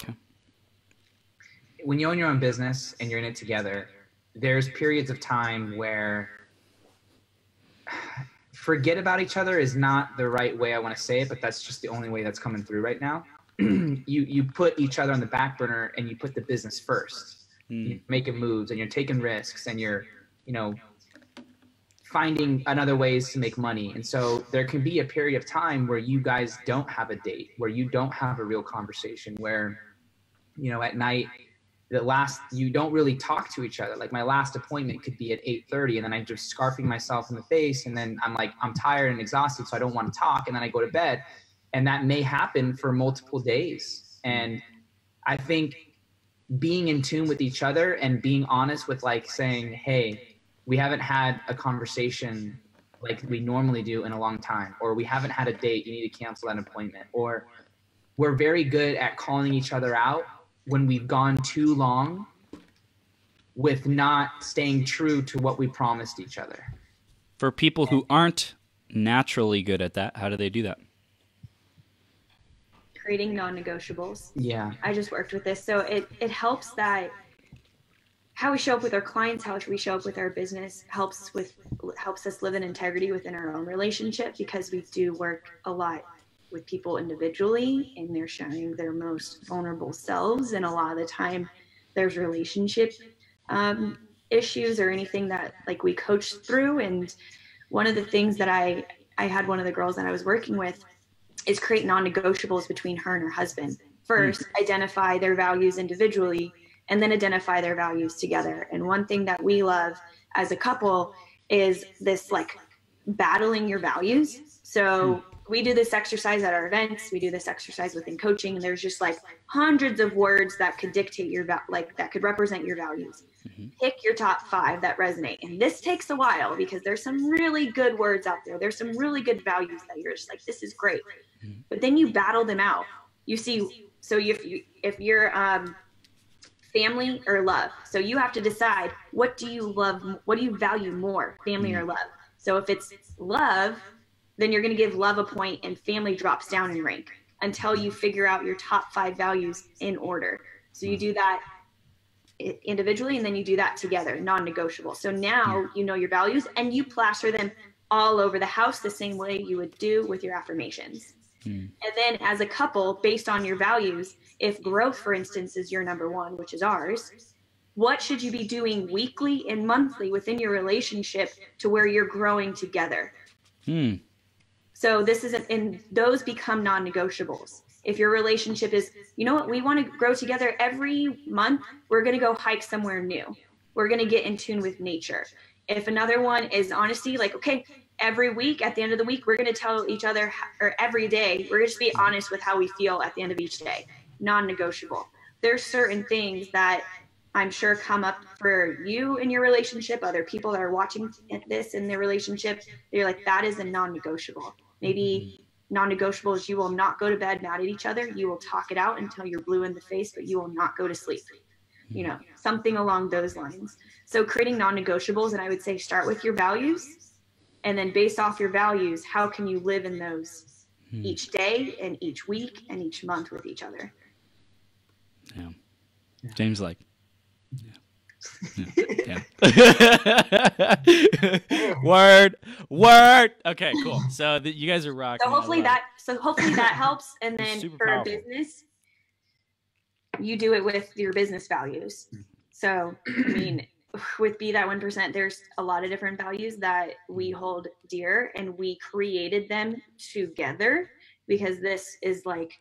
when you own your own business and you're in it together, there's periods of time where forget about each other is not the right way I want to say it, but that's just the only way that's coming through right now. You put each other on the back burner and you put the business first. You're making moves and you're taking risks and you're you know, finding another ways to make money. And so there can be a period of time where you guys don't have a date, where you don't have a real conversation, where, you know, at night, you don't really talk to each other. Like my last appointment could be at 8:30 and then I'm just scarfing myself in the face. And then I'm like, I'm tired and exhausted, so I don't want to talk. And then I go to bed, and that may happen for multiple days. And I think being in tune with each other and being honest with like saying, hey, we haven't had a conversation like we normally do in a long time, or we haven't had a date, you need to cancel that appointment, or we're very good at calling each other out when we've gone too long with not staying true to what we promised each other. For people who aren't naturally good at that, how do they do that? Creating non-negotiables. Yeah. I just worked with this. So it helps that how we show up with our clients, how we show up with our business helps us live in integrity within our own relationship, because we do work a lot with people individually and they're sharing their most vulnerable selves. And a lot of the time there's relationship issues or anything that like we coach through. And one of the things that I had one of the girls that I was working with is create non-negotiables between her and her husband. First, identify their values individually and then identify their values together. And one thing that we love as a couple is this like battling your values. So we do this exercise at our events. We do this exercise within coaching, and there's just like hundreds of words that could dictate that could represent your values. Pick your top 5 that resonate. And this takes a while because there's some really good words out there. There's some really good values that you're just like, this is great. But then you battle them out. You see, so if you're family or love, so you have to decide, what do you love? What do you value more, family or love? So if it's love, then you're going to give love a point and family drops down in rank until you figure out your top 5 values in order. So you do that individually and then you do that together, non-negotiable. So now you know your values and you plaster them all over the house the same way you would do with your affirmations. And then as a couple, based on your values, if growth, for instance, is your number 1, which is ours, what should you be doing weekly and monthly within your relationship to where you're growing together? So this isn't, and those become non-negotiables. If your relationship is, you know what, we want to grow together every month, we're going to go hike somewhere new. We're going to get in tune with nature. If another one is honesty, like, okay, every week, at the end of the week, we're going to tell each other, or every day, we're going to be honest with how we feel at the end of each day. Non-negotiable. There's certain things that I'm sure come up for you in your relationship, other people that are watching this in their relationship. You're like, that is a non-negotiable. Maybe non-negotiable is you will not go to bed mad at each other. You will talk it out until you're blue in the face, but you will not go to sleep. You know, something along those lines. So creating non-negotiables, and I would say start with your values, and then based off your values, how can you live in those each day and each week and each month with each other? Yeah. James, like, yeah. Word. Okay, cool. So you guys are rocking. So hopefully that helps. And then for a business, you do it with your business values. So, I mean, with Be That 1%, there's a lot of different values that we hold dear, and we created them together because this is like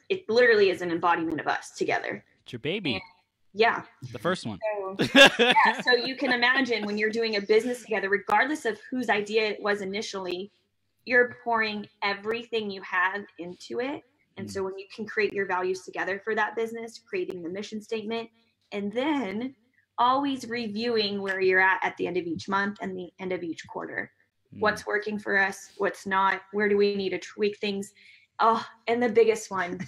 it literally is an embodiment of us together. It's your baby. And, yeah. The first one. So you can imagine when you're doing a business together, regardless of whose idea it was initially, you're pouring everything you have into it. And so when you can create your values together for that business, creating the mission statement, and then always reviewing where you're at the end of each month and the end of each quarter. What's working for us? What's not? Where do we need to tweak things? Oh, and the biggest one,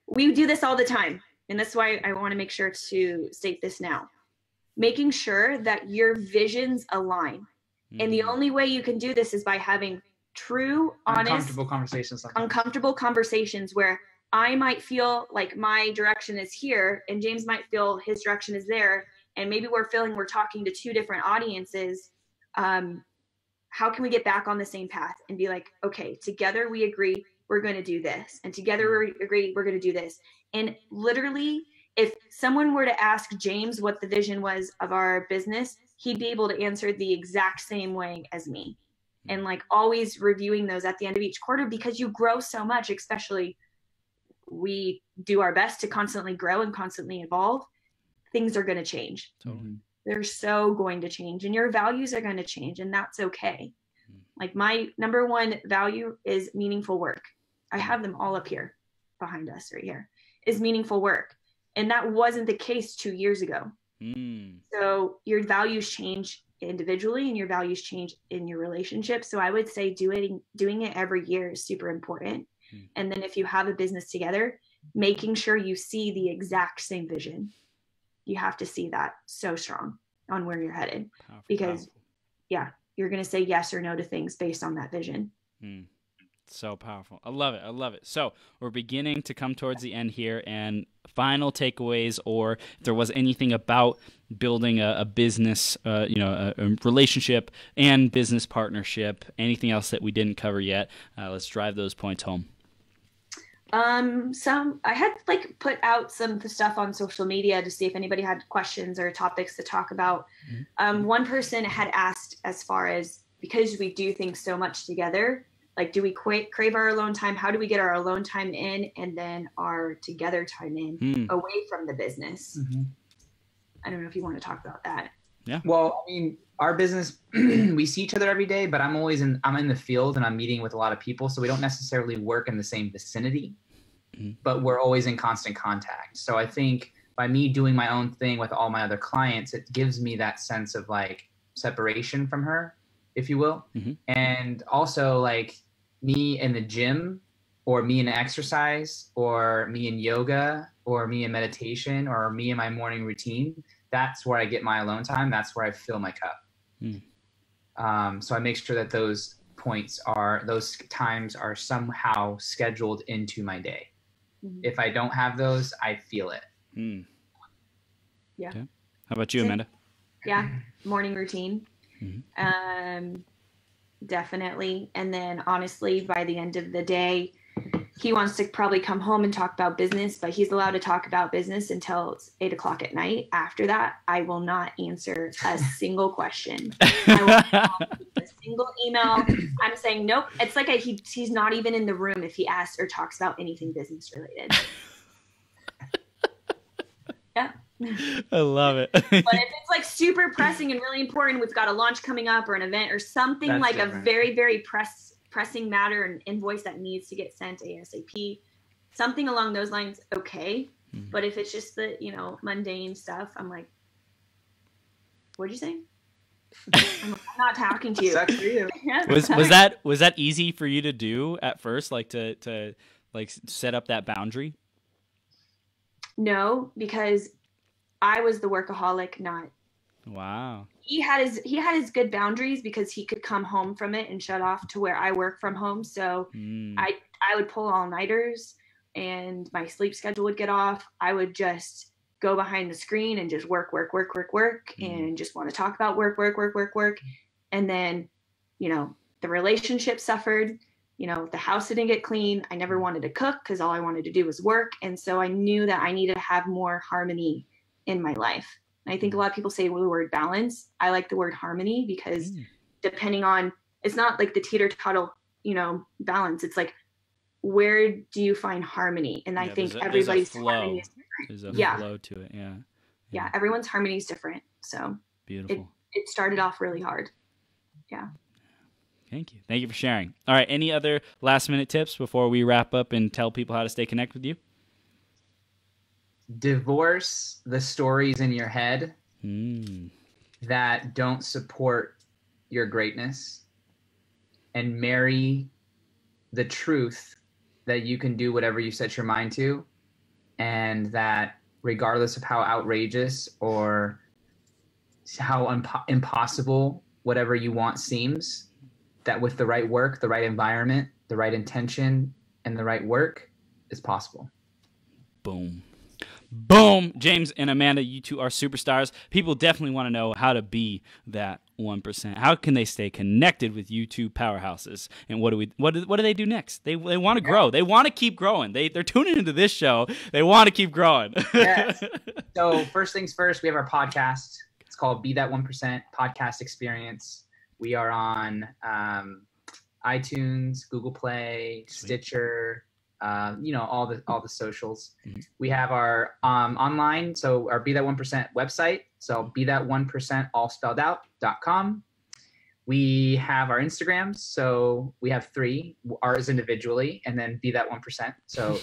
we do this all the time. And that's why I want to make sure to state this now. Making sure that your visions align. And the only way you can do this is by having true, honest, uncomfortable conversations where I might feel like my direction is here and James might feel his direction is there. And maybe we're talking to 2 different audiences. How can we get back on the same path and be like, okay, together we agree we're going to do this. And together we agree we're going to do this. And literally if someone were to ask James what the vision was of our business, he'd be able to answer the exact same way as me. And like always reviewing those at the end of each quarter, because you grow so much, especially we do our best to constantly grow and constantly evolve. Things are going to change. Totally. They're so going to change, and your values are going to change, and that's okay. Like my number one value is meaningful work. I have them all up here behind us right here, is meaningful work. And that wasn't the case 2 years ago. So your values change individually and your values change in your relationship. So I would say doing it every year is super important. And then if you have a business together, making sure you see the exact same vision. You have to see that so strong on where you're headed, because you're going to say yes or no to things based on that vision. So powerful. I love it. I love it. So we're beginning to come towards the end here, and final takeaways, or if there was anything about building a business, a relationship and business partnership, anything else that we didn't cover yet, let's drive those points home. I had put out some stuff on social media to see if anybody had questions or topics to talk about. One person had asked, as far as, because we do things so much together, like, do we crave our alone time? How do we get our alone time in and then our together time in away from the business? I don't know if you want to talk about that. Yeah. Well, I mean, our business, we see each other every day, but I'm in the field and I'm meeting with a lot of people. So we don't necessarily work in the same vicinity, but we're always in constant contact. So I think by me doing my own thing with all my other clients, it gives me that sense of like separation from her, if you will. And also like me in the gym, or me in exercise, or me in yoga, or me in meditation, or me in my morning routine. That's where I get my alone time. That's where I fill my cup. So I make sure that those times are somehow scheduled into my day. If I don't have those, I feel it. Yeah. Okay. How about you, Amanda? Yeah. Morning routine. Definitely. And then honestly, by the end of the day, he wants to probably come home and talk about business, but he's allowed to talk about business until it's 8:00 at night. After that, I will not answer a single question. I will not a single email. I'm saying, nope. It's like he's not even in the room if he asks or talks about anything business related. Yeah. I love it. But if it's like super pressing and really important, we've got a launch coming up or an event or something, that's like different. A very, very pressing matter, an invoice that needs to get sent ASAP, something along those lines, okay. But if it's just the, mundane stuff, I'm like, what'd you say? I'm not talking to you. Sucks for you. Was that easy for you to do at first, like to set up that boundary? No, because I was the workaholic, not. Wow. He had his good boundaries because he could come home from it and shut off to where I work from home. So I would pull all-nighters and my sleep schedule would get off. I would just go behind the screen and just work and just want to talk about work. And then, the relationship suffered. The house didn't get clean. I never wanted to cook because all I wanted to do was work. And so I knew that I needed to have more harmony in my life. And I think a lot of people say the word balance. I like the word harmony because depending on, it's not like the teeter-totter, balance. It's like, where do you find harmony? And I think everybody's harmony is different. There's a flow to it. Yeah. Everyone's harmony is different. So beautiful. It started off really hard. Yeah. Thank you for sharing. All right. Any other last minute tips before we wrap up and tell people how to stay connected with you? Divorce the stories in your head that don't support your greatness, and marry the truth that you can do whatever you set your mind to, and that regardless of how outrageous or how impossible whatever you want seems, that with the right work, the right environment, the right intention, and the right work, is possible. Boom. James and Amanda, you two are superstars. People definitely want to know how to be that 1%. How can they stay connected with you two powerhouses? And what do they do next? They want to grow. They want to keep growing. They're tuning into this show. They want to keep growing. Yes. So first things first, we have our podcast. It's called Be That 1% Podcast Experience. We are on iTunes, Google Play, Sweet. Stitcher, all the socials. Mm-hmm. We have our online, so our Be That 1% website. So Be That 1% all spelled out.com. We have our Instagrams. So we have 3, ours individually, and then Be That 1%. So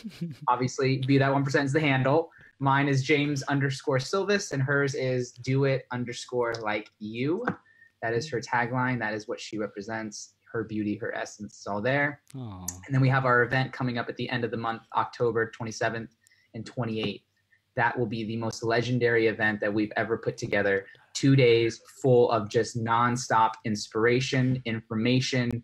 obviously Be That 1% is the handle. Mine is James_Silvas, and hers is Do It _like you. That is her tagline. That is what she represents. Her beauty, her essence is all there. Aww. And then we have our event coming up at the end of the month, October 27th and 28th. That will be the most legendary event that we've ever put together. 2 days full of just nonstop inspiration, information,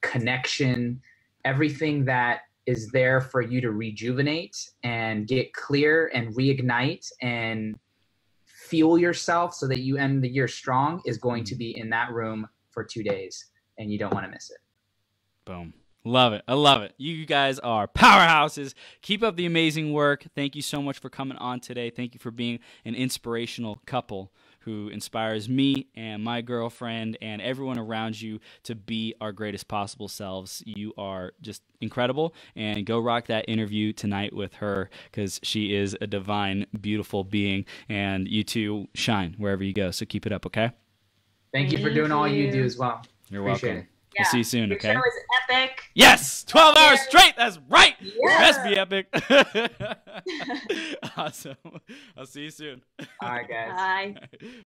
connection, everything that is there for you to rejuvenate and get clear and reignite and fuel yourself so that you end the year strong is going to be in that room for 2 days. And you don't want to miss it. Boom. Love it. I love it. You guys are powerhouses. Keep up the amazing work. Thank you so much for coming on today. Thank you for being an inspirational couple who inspires me and my girlfriend and everyone around you to be our greatest possible selves. You are just incredible. And go rock that interview tonight with her because she is a divine, beautiful being. And you two shine wherever you go. So keep it up, okay? Thank you for doing all you do as well. You're Appreciate welcome. it. We'll see you soon, Your okay? show is epic. Yes! 12 hours straight! That's right! Yeah. Best be epic. Awesome. I'll see you soon. All right, guys. Bye.